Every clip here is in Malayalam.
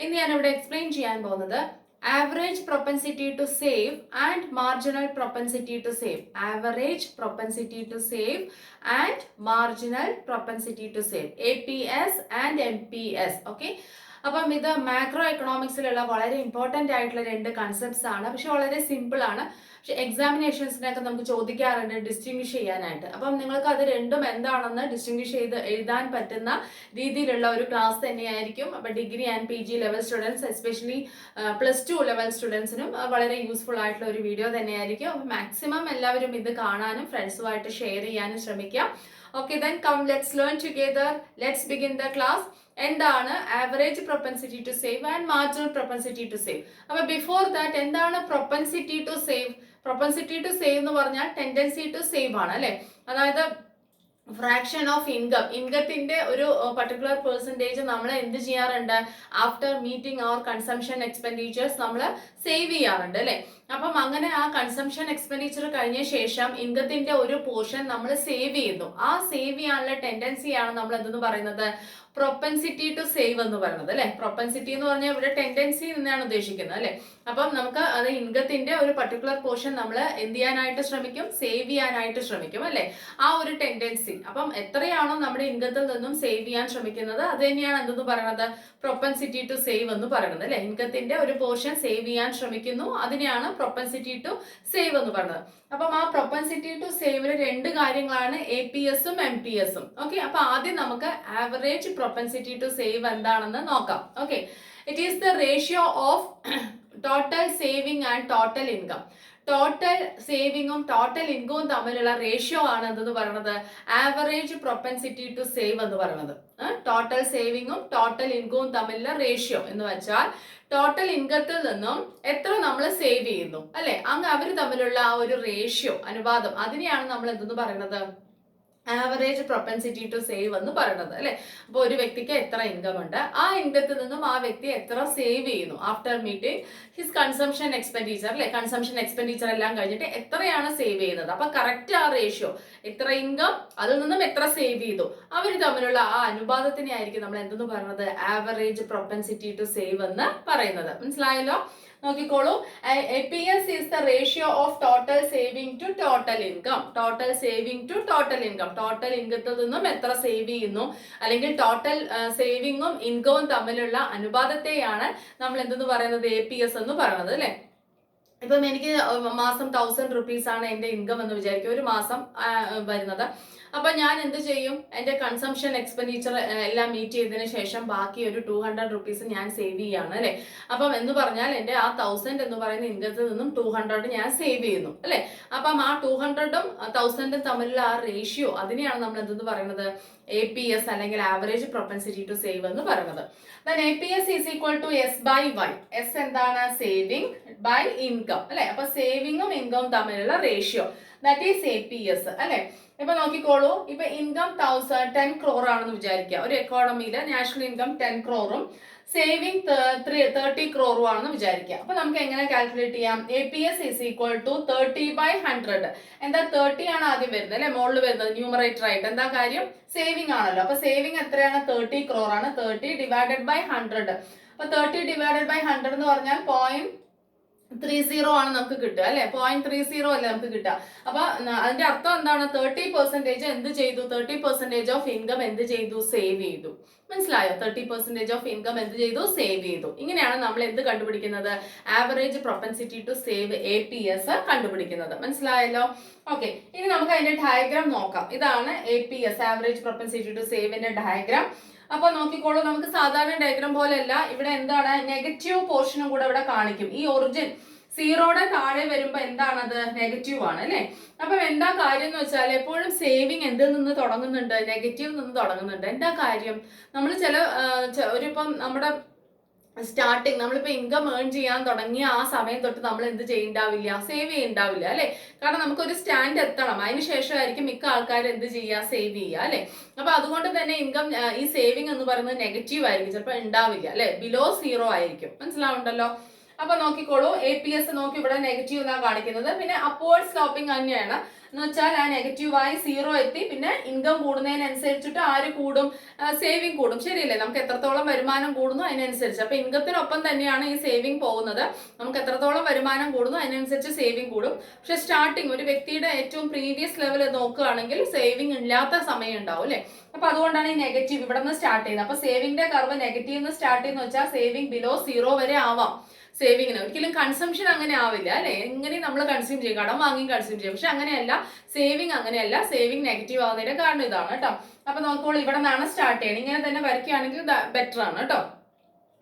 ഇന്ന് ഞാൻ ഇവിടെ എക്സ്പ്ലെയിൻ ചെയ്യാൻ പോകുന്നത് average propensity to save and marginal propensity to save. Average propensity to save and marginal propensity to save, APS and MPS. Okay, അപ്പം ഇത് മാക്രോ എക്കണോമിക്സിലുള്ള വളരെ ഇമ്പോർട്ടൻ്റ് ആയിട്ടുള്ള രണ്ട് കൺസെപ്റ്റ്സ് ആണ്. പക്ഷെ വളരെ സിമ്പിൾ ആണ്. പക്ഷെ എക്സാമിനേഷൻസിനൊക്കെ നമുക്ക് ചോദിക്കാറുണ്ട് ഡിസ്റ്റിങ്വിഷ് ചെയ്യാനായിട്ട്. അപ്പം നിങ്ങൾക്ക് അത് രണ്ടും എന്താണെന്ന് ഡിസ്റ്റിങ്വിഷ് ചെയ്ത് എഴുതാൻ പറ്റുന്ന രീതിയിലുള്ള ഒരു ക്ലാസ് തന്നെയായിരിക്കും. അപ്പം degree and PG level students, especially +2 level സ്റ്റുഡൻസിനും വളരെ യൂസ്ഫുൾ ആയിട്ടുള്ള ഒരു വീഡിയോ തന്നെയായിരിക്കും. അപ്പം മാക്സിമം എല്ലാവരും ഇത് കാണാനും ഫ്രണ്ട്സുമായിട്ട് ഷെയർ ചെയ്യാനും ശ്രമിക്കാം. Okay, then come, let's learn together. Let's begin the class. എന്താണ് average propensity to save and marginal propensity to save? അപ്പൊ ബിഫോർ ദാറ്റ് എന്താണ് propensity to save? Propensity to save എന്ന് പറഞ്ഞാൽ ടെൻഡൻസി ടു സേവ് ആണ് അല്ലെ. അതായത് ഫ്രാക്ഷൻ ഓഫ് ഇൻകത്തിന്റെ ഒരു പർട്ടിക്കുലർ പെർസെൻറ്റേജ് നമ്മൾ എന്ത് ചെയ്യാറുണ്ട്? ആഫ്റ്റർ മീറ്റിംഗ് അവർ കൺസംഷൻ എക്സ്പെൻഡിച്ചേഴ്സ് നമ്മൾ സേവ് ചെയ്യാറുണ്ട് അല്ലെ. അപ്പം അങ്ങനെ ആ കൺസംഷൻ എക്സ്പെൻഡിച്ചർ കഴിഞ്ഞ ശേഷം ഇൻകത്തിന്റെ ഒരു പോർഷൻ നമ്മൾ സേവ് ചെയ്യുന്നു. ആ സേവ് ചെയ്യാനുള്ള ടെൻഡൻസിയാണ് നമ്മൾ എന്തെന്ന് പറയുന്നത്? പ്രൊപ്പൻസിറ്റി ടു സേവ് എന്ന് പറയുന്നത് അല്ലെ. പ്രൊപ്പൻസിറ്റി എന്ന് പറഞ്ഞാൽ ഇവിടെ ടെൻഡൻസി എന്നാണ് ഉദ്ദേശിക്കുന്നത് അല്ലെ. അപ്പം നമുക്ക് അത് ഇൻകത്തിന്റെ ഒരു പർട്ടിക്കുലർ പോർഷൻ നമ്മൾ എന്ത് ചെയ്യാനായിട്ട് ശ്രമിക്കും? സേവ് ചെയ്യാനായിട്ട് ശ്രമിക്കും അല്ലെ. ആ ഒരു ടെൻഡൻസി, അപ്പം എത്രയാണോ നമ്മുടെ ഇൻകത്തിൽ നിന്നും സേവ് ചെയ്യാൻ ശ്രമിക്കുന്നത് അത് തന്നെയാണ് എന്തെന്ന് പറയുന്നത്? പ്രൊപ്പൻസിറ്റി ടു സേവ് എന്ന് പറയുന്നത് അല്ലെ. ഇൻകത്തിന്റെ ഒരു പോർഷൻ സേവ് ചെയ്യാൻ ശ്രമിക്കുന്നു, അതിനെയാണ് പ്രൊപ്പൻസിറ്റി ടു സേവ് എന്ന് പറയുന്നത്. അപ്പം ആ പ്രൊപ്പൻസിറ്റി ടു സേവിന് രണ്ട് കാര്യങ്ങളാണ്, APS-ഉം MPS-ഉം. ഓക്കെ, അപ്പൊ ആദ്യം നമുക്ക് ആവറേജ് പ്രൊപ്പൻസിറ്റി ടു സേവ് എന്താണെന്ന് നോക്കാം. Okay, it is the ratio of total saving and total income. Total സേവിങ്ങും ടോട്ടൽ ഇൻകവും തമ്മിലുള്ള റേഷ്യോ ആണ് എന്തെന്ന് പറയുന്നത്? ആവറേജ് പ്രൊപ്പൻസിറ്റി ടു സേവ് എന്ന് പറയുന്നത്. ടോട്ടൽ സേവിങ്ങും ടോട്ടൽ ഇൻകവും തമ്മിലുള്ള റേഷ്യോ എന്ന് വെച്ചാൽ ടോട്ടൽ ഇൻകത്തിൽ നിന്നും എത്ര നമ്മൾ സേവ് ചെയ്യുന്നു അല്ലെ, അങ്ങ് അവർ തമ്മിലുള്ള ആ ഒരു റേഷ്യോ, അനുപാതം, അതിനെയാണ് നമ്മൾ എന്തെന്ന് പറയുന്നത്? ആവറേജ് പ്രൊപ്പൻസിറ്റി ടു സേവ് എന്ന് പറയുന്നത് അല്ലെ. അപ്പൊ ഒരു വ്യക്തിക്ക് എത്ര ഇൻകം ഉണ്ട്, ആ ഇൻകത്തിൽ നിന്നും ആ വ്യക്തി എത്ര സേവ് ചെയ്യുന്നു after meeting his consumption expenditure അല്ലെ. കൺസംഷൻ എക്സ്പെൻഡിച്ചർ എല്ലാം കഴിഞ്ഞിട്ട് എത്രയാണ് സേവ് ചെയ്യുന്നത്, അപ്പൊ കറക്റ്റ് ആ റേഷ്യോ, എത്ര ഇൻകം അതിൽ നിന്നും എത്ര സേവ് ചെയ്തു, അവർ തമ്മിലുള്ള ആ അനുപാതത്തിനെ ആയിരിക്കും നമ്മൾ എന്തെന്ന് പറയുന്നത്? ആവറേജ് പ്രൊപ്പൻസിറ്റി ടു സേവ് എന്ന് പറയുന്നത്. മനസ്സിലായല്ലോ? നോക്കിക്കോളൂ, APS is the ratio of total saving to total income. Total saving to total income, total ഇൻകത്തിൽ നിന്നും എത്ര സേവ് ചെയ്യുന്നു, അല്ലെങ്കിൽ ടോട്ടൽ സേവിങ്ങും ഇൻകവും തമ്മിലുള്ള അനുപാതത്തെയാണ് നമ്മൾ എന്തെന്ന് പറയുന്നത്? APS എന്ന് പറയുന്നത് അല്ലെ. ഇപ്പം എനിക്ക് മാസം 1000 rupees ആണ് എന്റെ ഇൻകം എന്ന് വിചാരിക്കും, ഒരു മാസം വരുന്നത്. അപ്പൊ ഞാൻ എന്ത് ചെയ്യും? എന്റെ കൺസംഷൻ എക്സ്പെൻഡിച്ചർ എല്ലാം മീറ്റ് ചെയ്തതിന് ശേഷം ബാക്കി ഒരു 200 rupees ഞാൻ സേവ് ചെയ്യാണ് അല്ലെ. അപ്പം എന്ന് പറഞ്ഞാൽ എന്റെ ആ 1000 എന്ന് പറയുന്ന ഇൻകത്തിൽ നിന്നും 200 ഞാൻ സേവ് ചെയ്യുന്നു അല്ലെ. അപ്പം ആ 200-ഉം 1000-ഉം തമ്മിലുള്ള ആ റേഷ്യോ, അതിനെയാണ് നമ്മൾ എന്തെന്ന് പറയുന്നത്? APS അല്ലെങ്കിൽ ആവറേജ് പ്രൊപ്പൻസിറ്റി ടു സേവ് എന്ന് പറയുന്നത്. Then APS is equal to S by Y. S എന്താണ്? സേവിങ് ബൈ ഇൻകം അല്ലെ. അപ്പൊ സേവിങ്ങും ഇൻകവും തമ്മിലുള്ള റേഷ്യോ, ദാറ്റ് ഈസ് APS അല്ലെ. ഇപ്പൊ നോക്കിക്കോളൂ, ഇപ്പൊ ഇൻകം 10 crore ആണെന്ന് വിചാരിക്കുക. ഒരു എക്കോണമിയിലെ നാഷണൽ ഇൻകം 10 crore-ഉം സേവിങ് 30 crore ആണെന്ന് വിചാരിക്കുക. അപ്പൊ നമുക്ക് എങ്ങനെ കാൽക്കുലേറ്റ് ചെയ്യാം? APS is equal to 30/100. എന്താ 30 ആണ് ആദ്യം വരുന്നത് അല്ലെ, മുകളിൽ വരുന്നത് ന്യൂമറേറ്റർ ആയിട്ട്. എന്താ കാര്യം? സേവിങ് ആണല്ലോ. അപ്പൊ സേവിങ് എത്രയാണ്? 30 crore ആണ്. 30 divided by 100. അപ്പൊ 30 divided by 100 എന്ന് പറഞ്ഞാൽ 0.30 ആണ് നമുക്ക് കിട്ടുക അല്ലെ. 0.30 അല്ലേ നമുക്ക് കിട്ടുക. അപ്പൊ അതിന്റെ അർത്ഥം എന്താണ്? 30% എന്ത് ചെയ്തു? 30% ഓഫ് ഇൻകം എന്ത് ചെയ്തു? സേവ് ചെയ്തു. മനസ്സിലായോ? 30% ഓഫ് ഇൻകം എന്ത് ചെയ്തു? സേവ് ചെയ്തു. ഇങ്ങനെയാണ് നമ്മൾ എന്ത് കണ്ടുപിടിക്കുന്നത്? Average propensity to save, APS കണ്ടുപിടിക്കുന്നത്. മനസ്സിലായല്ലോ? ഓക്കെ, ഇനി നമുക്ക് അതിന്റെ ഡയഗ്രാം നോക്കാം. ഇതാണ് APS, ആവറേജ് പ്രൊപ്പൻസിറ്റി ടു സേവിന്റെ ഡയഗ്രാം. അപ്പൊ നോക്കിക്കോളൂ, നമുക്ക് സാധാരണ ഡയഗ്രാം പോലെയല്ല, ഇവിടെ എന്താണ്? നെഗറ്റീവ് പോർഷനും കൂടെ ഇവിടെ കാണിക്കും. ഈ ഒറിജിൻ 0യുടെ താഴെ വരുമ്പോ എന്താണത്? നെഗറ്റീവ് ആണ് അല്ലെ. അപ്പം എന്താ കാര്യം എന്ന് വെച്ചാൽ എപ്പോഴും സേവിങ് എന്തിൽ നിന്ന് തുടങ്ങുന്നുണ്ട്? നെഗറ്റീവ് നിന്ന് തുടങ്ങുന്നുണ്ട്. എന്താ കാര്യം? നമ്മൾ ഇപ്പം നമ്മുടെ സ്റ്റാർട്ടിങ് നമ്മളിപ്പോ ഇൻകം ഏൺ ചെയ്യാൻ തുടങ്ങിയ ആ സമയം തൊട്ട് നമ്മൾ എന്ത് ചെയ്യണ്ടാവില്ല? സേവ് ചെയ്യണ്ടാവില്ല അല്ലെ. കാരണം നമുക്കൊരു സ്റ്റാൻഡ് എത്തണം, അതിന് ശേഷമായിരിക്കും മിക്ക ആൾക്കാർ എന്ത് ചെയ്യുക? സേവ് ചെയ്യുക അല്ലെ. അപ്പൊ അതുകൊണ്ട് തന്നെ ഇൻകം, ഈ സേവിങ് എന്ന് പറയുന്നത് നെഗറ്റീവ് ആയിരിക്കും, ചിലപ്പോൾ ഉണ്ടാവില്ല അല്ലെ, ബിലോ 0 ആയിരിക്കും. മനസ്സിലാവുണ്ടല്ലോ? അപ്പൊ നോക്കിക്കോളൂ, APS നോക്കി ഇവിടെ നെഗറ്റീവ് എന്നാണ് കാണിക്കുന്നത്. പിന്നെ അപ്വേർഡ് സ്ലോപ്പിംഗ് തന്നെയാണ് എന്ന് വെച്ചാൽ ആ നെഗറ്റീവായി 0 എത്തി. പിന്നെ ഇൻകം കൂടുന്നതിനനുസരിച്ചിട്ട് ആര് കൂടും? സേവിങ് കൂടും. ശരിയല്ലേ? നമുക്ക് എത്രത്തോളം വരുമാനം കൂടുന്നു അതിനനുസരിച്ച്. അപ്പൊ ഇൻകത്തിനൊപ്പം തന്നെയാണ് ഈ സേവിങ് പോകുന്നത്. നമുക്ക് എത്രത്തോളം വരുമാനം കൂടുന്നു അതിനനുസരിച്ച് സേവിങ് കൂടും. പക്ഷെ സ്റ്റാർട്ടിങ് ഒരു വ്യക്തിയുടെ ഏറ്റവും പ്രീവിയസ് ലെവൽ നോക്കുകയാണെങ്കിൽ സേവിങ് ഇല്ലാത്ത സമയം ഉണ്ടാവും അല്ലെ. അപ്പൊ അതുകൊണ്ടാണ് ഈ നെഗറ്റീവ് ഇവിടെ നിന്ന് സ്റ്റാർട്ട് ചെയ്യുന്നത്. അപ്പൊ സേവിങ്ങിന്റെ കർവ് നെഗറ്റീവ് നിന്ന് സ്റ്റാർട്ട് ചെയ്യുന്ന വെച്ചാൽ സേവിങ് ബിലോ 0 വരെ ആവാം. സേവിങ്ങിന് ഒരിക്കലും കൺസംഷൻ അങ്ങനെ ആവില്ല അല്ലെ. എങ്ങനെ നമ്മൾ കൺസ്യൂം ചെയ്യും, കടം വാങ്ങി കൺസ്യൂം ചെയ്യും. പക്ഷെ അങ്ങനെയല്ല, സേവിങ് അങ്ങനെയല്ല. സേവിങ് നെഗറ്റീവ് ആവുന്നതിന്റെ കാരണം ഇതാണ് കേട്ടോ. അപ്പൊ നോക്കുമ്പോൾ ഇവിടെ നിന്നാണ് സ്റ്റാർട്ട് ചെയ്യണം. ഇങ്ങനെ തന്നെ വരയ്ക്കുകയാണെങ്കിൽ ബെറ്റർ ആണ് കേട്ടോ.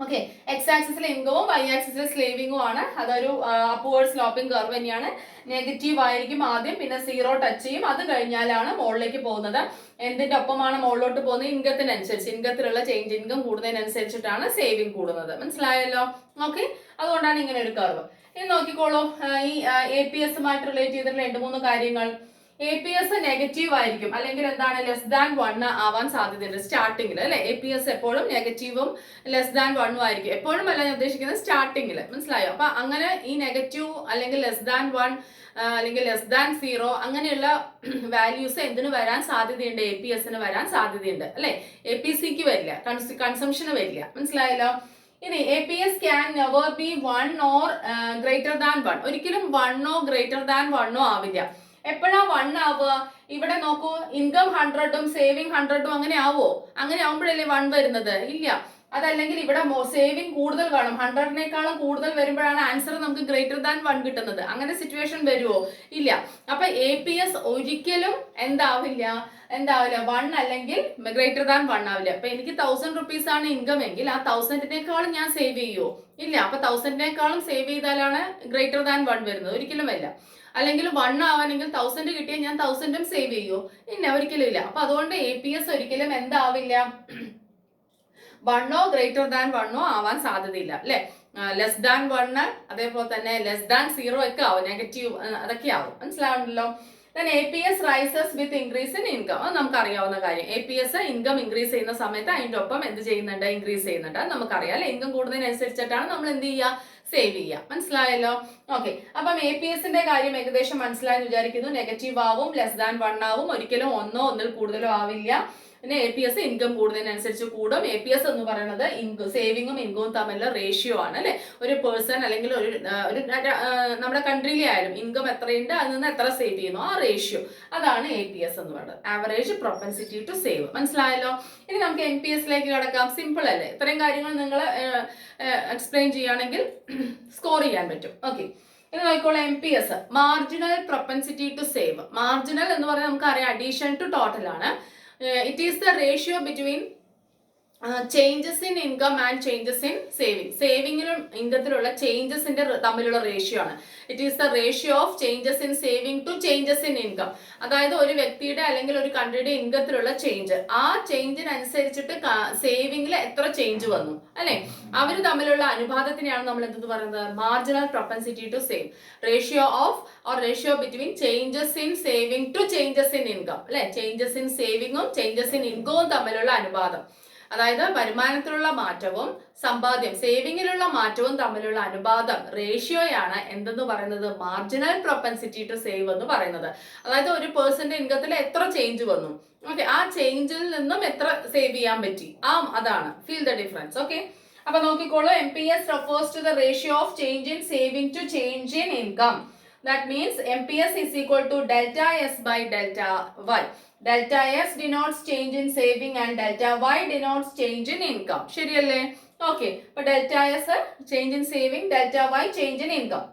ഓക്കെ, എക്സ് ആക്സിസിലെ ഇൻകവും വൈ ആക്സിസിലെ സ്ലേവിങ്ങും ആണ്. അതൊരു അപ്വേർഡ് സ്ലോപ്പിംഗ് കർവ് തന്നെയാണ്. നെഗറ്റീവ് ആയിരിക്കും ആദ്യം, പിന്നെ 0 ടച്ച് ചെയ്യും. അത് കഴിഞ്ഞാലാണ് മുകളിലേക്ക് പോകുന്നത്. എന്തിന്റെ ഒപ്പമാണ് മുകളിലോട്ട് പോകുന്നത്? ഇൻകത്തിനനുസരിച്ച്. ഇൻകത്തിലുള്ള ചേഞ്ച്, ഇൻകം കൂടുന്നതിനനുസരിച്ചിട്ടാണ് സേവിങ് കൂടുന്നത്. മനസ്സിലായല്ലോ? ഓക്കെ, അതുകൊണ്ടാണ് ഇങ്ങനെ ഒരു കർവ്. ഇനി നോക്കിക്കോളൂ, ഈ APSമായിട്ട് റിലേറ്റ് ചെയ്തിട്ടുള്ള 2-3 കാര്യങ്ങൾ. APS നെഗറ്റീവ് ആയിരിക്കും, അല്ലെങ്കിൽ എന്താണ് ലെസ് ദാൻ 1 ആവാൻ സാധ്യതയുണ്ട് സ്റ്റാർട്ടിങ്ങിൽ അല്ലെ. APS എപ്പോഴും നെഗറ്റീവും ലെസ് ദാൻ 1 ആയിരിക്കും. എപ്പോഴും അല്ല ഞാൻ ഉദ്ദേശിക്കുന്നത് സ്റ്റാർട്ടിങ്ങിൽ. മനസ്സിലായോ? അപ്പൊ അങ്ങനെ ഈ നെഗറ്റീവ് അല്ലെങ്കിൽ ലെസ് ദാൻ 1 അല്ലെങ്കിൽ ലെസ് ദാൻ 0 അങ്ങനെയുള്ള വാല്യൂസ് എന്തിനു വരാൻ സാധ്യതയുണ്ട്? APSന് വരാൻ സാധ്യതയുണ്ട് അല്ലെ. APCക്ക് വരില്ല, കൺസംഷന് വരില്ല. മനസ്സിലായല്ലോ? ഇനി APS can never be 1 or greater than 1. ഒരിക്കലും 1 ഗ്രേറ്റർ ദാൻ 1 ആവില്ല. എപ്പോഴാ 1 ആവുക? ഇവിടെ നോക്കൂ, ഇൻകം 100ഉം സേവിങ് 100ഉം അങ്ങനെ ആവോ? അങ്ങനെ ആവുമ്പോഴല്ലേ 1 വരുന്നത്? ഇല്ല. അതല്ലെങ്കിൽ ഇവിടെ സേവിങ് കൂടുതൽ വേണം, 100നേക്കാളും കൂടുതൽ വരുമ്പോഴാണ് ആൻസർ നമുക്ക് ഗ്രേറ്റർ ദാൻ 1 കിട്ടുന്നത്. അങ്ങനെ സിറ്റുവേഷൻ വരുമോ? ഇല്ല. അപ്പൊ APS ഒരിക്കലും എന്താവില്ല 1 അല്ലെങ്കിൽ ഗ്രേറ്റർ ദാൻ 1 ആവില്ല. അപ്പൊ എനിക്ക് 1000 റുപ്പീസ് ആണ് ഇൻകം എങ്കിൽ ആ 1000നേക്കാളും ഞാൻ സേവ് ചെയ്യുമോ? ഇല്ല. അപ്പൊ 1000നേക്കാളും സേവ് ചെയ്താലാണ് ഗ്രേറ്റർ ദാൻ 1 വരുന്നത്? ഒരിക്കലും അല്ല. അല്ലെങ്കിൽ 1 ആവാനെങ്കിൽ 1000 കിട്ടിയാൽ ഞാൻ 1000ഉം സേവ് ചെയ്യുമോ? ഇല്ല, ഒരിക്കലും ഇല്ല. അപ്പൊ അതുകൊണ്ട് APS ഒരിക്കലും എന്താവില്ല, 1 ഗ്രേറ്റർ ദാൻ 1 ആവാൻ സാധ്യതയില്ല അല്ലെ. ലെസ് ദാൻ 1, അതേപോലെ തന്നെ ലെസ് ദാൻ 0 ഒക്കെ ആവും, നെഗറ്റീവ് അതൊക്കെ ആവും. മനസ്സിലാവുണ്ടല്ലോ? then APS rises with increase in income. അത് നമുക്കറിയാവുന്ന കാര്യം. APS ഇൻകം ഇൻക്രീസ് ചെയ്യുന്ന സമയത്ത് അതിൻ്റെ ഒപ്പം എന്ത് ചെയ്യുന്നുണ്ട്? ഇൻക്രീസ് ചെയ്യുന്നുണ്ട്. നമുക്കറിയാം അല്ലെ. ഇൻകം കൂടുന്നതിനനുസരിച്ചിട്ടാണ് നമ്മൾ എന്ത് ചെയ്യുക? സേവ് ചെയ്യുക. മനസ്സിലായല്ലോ? ഓക്കെ, അപ്പം APSന്റെ കാര്യം ഏകദേശം മനസ്സിലായെന്ന് വിചാരിക്കുന്നു. നെഗറ്റീവ് ആവും, ലെസ് ദാൻ 1 ആവും, ഒരിക്കലും 1 ഒന്നിൽ കൂടുതലോ ആവില്ല. പിന്നെ APS ഇൻകം കൂടുന്നതിനനുസരിച്ച് കൂടും. APS എന്ന് പറയുന്നത് സേവിങ്ങും ഇൻകവും തമ്മിലുള്ള റേഷ്യോ ആണ് അല്ലെ. ഒരു പേഴ്സൺ അല്ലെങ്കിൽ ഒരു നമ്മുടെ കൺട്രിയിലെ ആയാലും ഇൻകം എത്രയുണ്ട് അതിൽ നിന്ന് എത്ര സേവ് ചെയ്യുന്നു, ആ റേഷ്യോ, അതാണ് APS എന്ന് പറയുന്നത്. Average propensity to save. മനസ്സിലായല്ലോ? ഇനി നമുക്ക് NPSലേക്ക് കിടക്കാം. സിമ്പിൾ അല്ലേ? ഇത്രയും കാര്യങ്ങൾ നിങ്ങൾ എക്സ്പ്ലെയിൻ ചെയ്യുകയാണെങ്കിൽ സ്കോർ ചെയ്യാൻ പറ്റും. ഓക്കെ, ഇനി നോക്കിക്കോളൂ. MPS marginal propensity to save. Marginal എന്ന് പറയുന്നത് നമുക്കറിയാം അഡീഷൻ ടു ടോട്ടൽ ആണ്. It is the ratio between changes in income and changes in saving. സേവിങ്ങിലും ഇൻകത്തിലുള്ള ചേഞ്ചസിന്റെ തമ്മിലുള്ള റേഷ്യോ ആണ്. It is the ratio of changes in saving to changes in income. അതായത് ഒരു വ്യക്തിയുടെ അല്ലെങ്കിൽ ഒരു കൺട്രിയുടെ ഇൻകത്തിലുള്ള ചേഞ്ച്, ആ ചേഞ്ചിനനുസരിച്ചിട്ട് സേവിങ്ങിൽ എത്ര ചേഞ്ച് വന്നു അല്ലെ, അവർ തമ്മിലുള്ള അനുപാതത്തിനെയാണ് നമ്മൾ എന്തെന്ന് പറയുന്നത്? Marginal propensity to save. Ratio of or ratio between changes in saving to changes in income അല്ലെ. ചേഞ്ചസ് ഇൻ സേവിങ്ങും ചേഞ്ചസ് ഇൻ ഇൻകവും തമ്മിലുള്ള അനുപാതം, അതായത് വരുമാനത്തിലുള്ള മാറ്റവും സമ്പാദ്യം സേവിങ്ങിലുള്ള മാറ്റവും തമ്മിലുള്ള അനുപാതം, റേഷ്യോയാണ് എന്തെന്ന് പറയുന്നത്? മാർജിനൽ പ്രൊപ്പൻസിറ്റി ടു സേവ് എന്ന് പറയുന്നത്. അതായത് ഒരു പേഴ്സന്റെ ഇൻകത്തിൽ എത്ര ചേഞ്ച് വന്നു, ഓക്കെ, ആ ചേഞ്ചിൽ നിന്നും എത്ര സേവ് ചെയ്യാൻ പറ്റി, അതാണ് ഫീൽ ദ ഡിഫറൻസ്. ഓക്കെ, അപ്പൊ നോക്കിക്കോളൂ. MPS refers to the ratio of change in saving to change in income. That means MPS is equal to delta S by delta Y. Delta S denotes change in saving and delta Y denotes change in income. ശരിയല്ലേ? ഓക്കെ, അപ്പൊ delta S change in saving, delta Y change in income.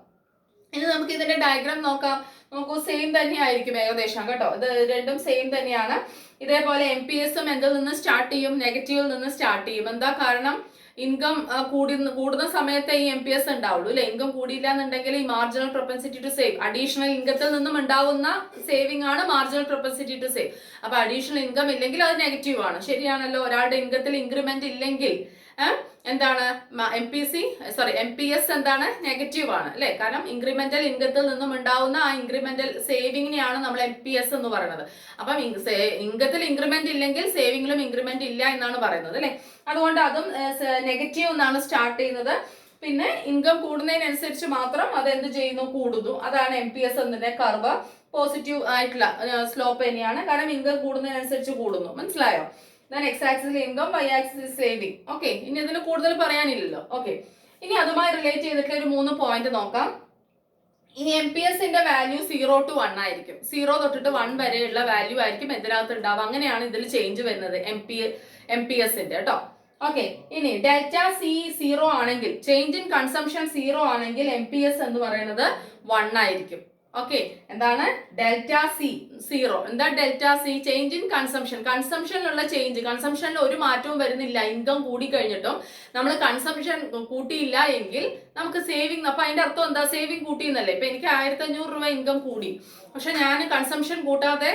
ഇനി നമുക്ക് ഇതിന്റെ ഡയഗ്രാം നോക്കാം. നോക്കൂ, സെയിം തന്നെയായിരിക്കും ഏകദേശം കേട്ടോ. ഇത് രണ്ടും സെയിം തന്നെയാണ്. ഇതേപോലെ MPSും എന്തിൽ നിന്ന് സ്റ്റാർട്ട് ചെയ്യും? നെഗറ്റീവിൽ നിന്ന് സ്റ്റാർട്ട് ചെയ്യും. എന്താ കാരണം? ഇൻകം കൂടുന്ന സമയത്ത് ഈ MPS ഉണ്ടാവുള്ളൂ അല്ലെ. ഇൻകം കൂടിയില്ല എന്നുണ്ടെങ്കിൽ ഈ marginal propensity to save, additional ഇൻകത്തിൽ നിന്നും ഉണ്ടാവുന്ന സേവിംഗ് ആണ് മാർജിനൽ പ്രൊപ്പൻസിറ്റി ടു സേവ്. അപ്പൊ അഡീഷണൽ ഇൻകം ഇല്ലെങ്കിൽ അത് നെഗറ്റീവ് ആണ്. ശരിയാണല്ലോ? ഒരാളുടെ ഇൻകത്തിൽ ഇൻക്രിമെന്റ് ഇല്ലെങ്കിൽ എന്താണ്? MPS എന്താണ്? നെഗറ്റീവ് ആണ് അല്ലെ. കാരണം ഇൻക്രിമെന്റൽ ഇൻകത്തിൽ നിന്നും ഉണ്ടാവുന്ന ആ ഇൻക്രിമെന്റൽ സേവിങ്ങിനെയാണ് നമ്മൾ MPS എന്ന് പറയുന്നത്. അപ്പം ഇൻകത്തിൽ ഇൻക്രിമെന്റ് ഇല്ലെങ്കിൽ സേവിങ്ങിലും ഇൻക്രിമെന്റ് ഇല്ല എന്നാണ് പറയുന്നത് അല്ലെ. അതുകൊണ്ട് അതും നെഗറ്റീവ് എന്നാണ് സ്റ്റാർട്ട് ചെയ്യുന്നത്. പിന്നെ ഇൻകം കൂടുന്നതിനനുസരിച്ച് മാത്രം അത് എന്ത് ചെയ്യുന്നു, കൂടുന്നു. അതാണ് MPS എന്നതിന്റെ കർവ്. പോസിറ്റീവ് ആയിട്ടുള്ള സ്ലോപ്പ് തന്നെയാണ്, കാരണം ഇൻകം കൂടുന്നതിനനുസരിച്ച് കൂടുന്നു. മനസ്സിലായോ? X axis income, Y axis saving. Okay, ഇനി ഇതിന് കൂടുതൽ പറയാനില്ലല്ലോ. ഓക്കെ, ഇനി അതുമായി റിലേറ്റ് ചെയ്തിട്ടുള്ള ഒരു 3 പോയിന്റ് നോക്കാം. ഇനി MPSന്റെ വാല്യൂ 0 to 1 ആയിരിക്കും. 0 തൊട്ടിട്ട് 1 വരെയുള്ള വാല്യൂ ആയിരിക്കും ഇതിനകത്ത് ഉണ്ടാവുക. അങ്ങനെയാണ് ഇതിൽ ചേഞ്ച് വരുന്നത് MPSന്റെ കേട്ടോ. ഓക്കെ, ഇനി ഡെൽറ്റ സി 0 ആണെങ്കിൽ, ചേഞ്ച് ഇൻ കൺസംഷൻ 0 ആണെങ്കിൽ MPS എന്ന് പറയുന്നത് 1 ആയിരിക്കും. ഓക്കെ, എന്താണ് ഡെൽറ്റ സി 0? എന്താ delta C? Change in consumption. കൺസംഷനിലുള്ള ചേഞ്ച്, കൺസംഷനിൽ ഒരു മാറ്റവും വരുന്നില്ല. ഇൻകം കൂടി കഴിഞ്ഞിട്ടും നമ്മൾ കൺസംഷൻ കൂട്ടിയില്ല എങ്കിൽ നമുക്ക് സേവിങ്, അപ്പൊ അതിന്റെ അർത്ഥം എന്താ? സേവിങ് കൂട്ടിയെന്നല്ലേ. ഇപ്പൊ എനിക്ക് 1500 രൂപ ഇൻകം കൂടി, പക്ഷെ ഞാൻ കൺസംഷൻ കൂട്ടാതെ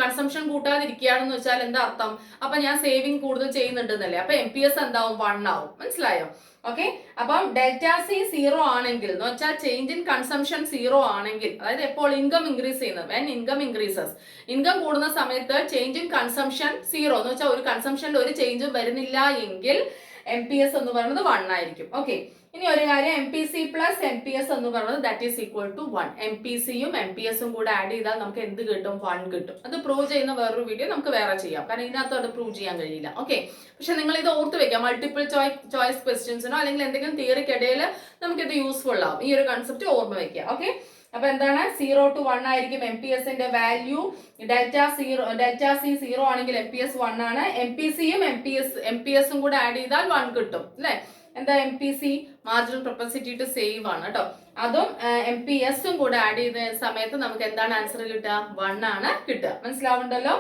കൺസംഷൻ കൂട്ടാതിരിക്കുകയാണെന്ന് വെച്ചാൽ എന്താ അർത്ഥം? അപ്പൊ ഞാൻ സേവിങ് കൂടുതൽ ചെയ്യുന്നുണ്ടെന്നല്ലേ. അപ്പൊ MPS എന്താവും? 1 ആവും. മനസ്സിലായോ? ഓക്കെ, അപ്പം ഡെൽറ്റ സി 0 ആണെങ്കിൽ എന്ന് വെച്ചാൽ ചേഞ്ച് ഇൻ കൺസംഷൻ 0 ആണെങ്കിൽ, അതായത് എപ്പോൾ ഇൻകം ഇൻക്രീസ് ചെയ്യുന്നത്, വെൻ ഇൻകം ഇൻക്രീസസ്, ഇൻകം കൂടുന്ന സമയത്ത് ചേഞ്ച് ഇൻ കൺസംഷൻ 0 എന്ന് വെച്ചാൽ ഒരു കൺസംഷനിൽ ഒരു ചേഞ്ചും വരുന്നില്ല എങ്കിൽ MPS എന്ന് പറയുന്നത് 1 ആയിരിക്കും. ഓക്കെ, ഇനി ഒരു കാര്യം, MPC പ്ലസ് MPS എന്ന് പറയുന്നത് ദാറ്റ് ഈസ് ഈക്വൽ ടു 1. MPCയും MPSും കൂടെ ആഡ് ചെയ്താൽ നമുക്ക് എന്ത് കിട്ടും? 1 കിട്ടും. അത് പ്രൂവ് ചെയ്യുന്ന വേറൊരു വീഡിയോ നമുക്ക് വേറെ ചെയ്യാം, കാരണം ഇതിനകത്ത് അത് പ്രൂവ് ചെയ്യാൻ കഴിയില്ല. ഓക്കെ, പക്ഷെ നിങ്ങൾ ഇത് ഓർത്ത് വെക്കാം. മൾട്ടിപ്പിൾ ചോയ്സ് ക്വസ്റ്റ്യൻസിനോ അല്ലെങ്കിൽ എന്തെങ്കിലും തിയറിക്കിടയിൽ നമുക്കിത് യൂസ്ഫുൾ ആവും. ഈ ഒരു കൺസെപ്റ്റ് ഓർമ്മ വെക്കുക. ഓക്കെ, അപ്പൊ എന്താണ്? 0 to 1 ആയിരിക്കും MPSന്റെ വാല്യൂ. ഡെൽറ്റ സി 0 ആണെങ്കിൽ MPS 1 ആണ്. MPCയും MPSും കൂടെ ആഡ് ചെയ്താൽ 1 കിട്ടും അല്ലെ. എന്താ MPC? Marginal propensity to save ആണ് കേട്ടോ. അതും MPSും കൂടെ ആഡ് ചെയ്ത സമയത്ത് നമുക്ക് എന്താണ് ആൻസർ കിട്ടുക? 1 ആണ് കിട്ടുക. മനസ്സിലാവുണ്ടല്ലോ?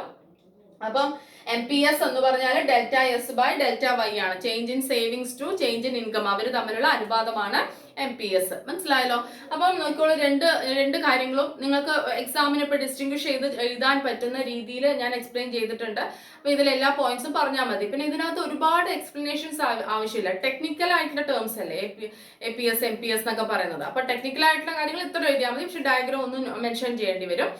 അപ്പം MPS എന്ന് പറഞ്ഞാൽ delta S by delta Y ആണ്. Change in savings to change in income, അവർ തമ്മിലുള്ള അനുപാതമാണ് MPS. മനസ്സിലായല്ലോ? അപ്പം നോക്കിക്കോളൂ, രണ്ട് കാര്യങ്ങളും നിങ്ങൾക്ക് എക്സാമിന് ഇപ്പൊ ഡിസ്റ്റിംഗ്വിഷ് ചെയ്ത് എഴുതാൻ പറ്റുന്ന രീതിയിൽ ഞാൻ എക്സ്പ്ലെയിൻ ചെയ്തിട്ടുണ്ട്. അപ്പൊ ഇതിലെല്ലാ പോയിന്റ്സും പറഞ്ഞാൽ മതി. പിന്നെ ഇതിനകത്ത് ഒരുപാട് എക്സ്പ്ലനേഷൻസ് ആവശ്യമില്ല. ടെക്നിക്കൽ ആയിട്ടുള്ള ടേംസ് അല്ലേ APS MPS എന്നൊക്കെ പറയുന്നത്. അപ്പൊ ടെക്നിക്കൽ ആയിട്ടുള്ള കാര്യങ്ങൾ ഇത്ര എഴുതിയാൽ മതി. പക്ഷെ ഡയഗ്രാം ഒന്നും മെൻഷൻ ചെയ്യേണ്ടി വരും.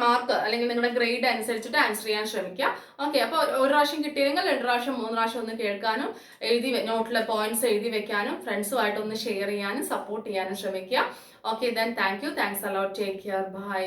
മാർക്ക് അല്ലെങ്കിൽ നിങ്ങളുടെ ഗ്രേഡ് അനുസരിച്ചിട്ട് ആൻസർ ചെയ്യാൻ ശ്രമിക്കുക. ഓക്കെ, അപ്പോൾ ഒരു പ്രാവശ്യം കിട്ടിയില്ലെങ്കിൽ 2 പ്രാവശ്യം 3 പ്രാവശ്യം ഒന്ന് കേൾക്കാനും നോട്ടിലെ പോയിന്റ്സ് എഴുതി വെക്കാനും ഫ്രണ്ട്സുമായിട്ട് ഒന്ന് ഷെയർ ചെയ്യാനും സപ്പോർട്ട് ചെയ്യാനും ശ്രമിക്കുക. Okay, then thank you. Thanks a lot. Take care. By.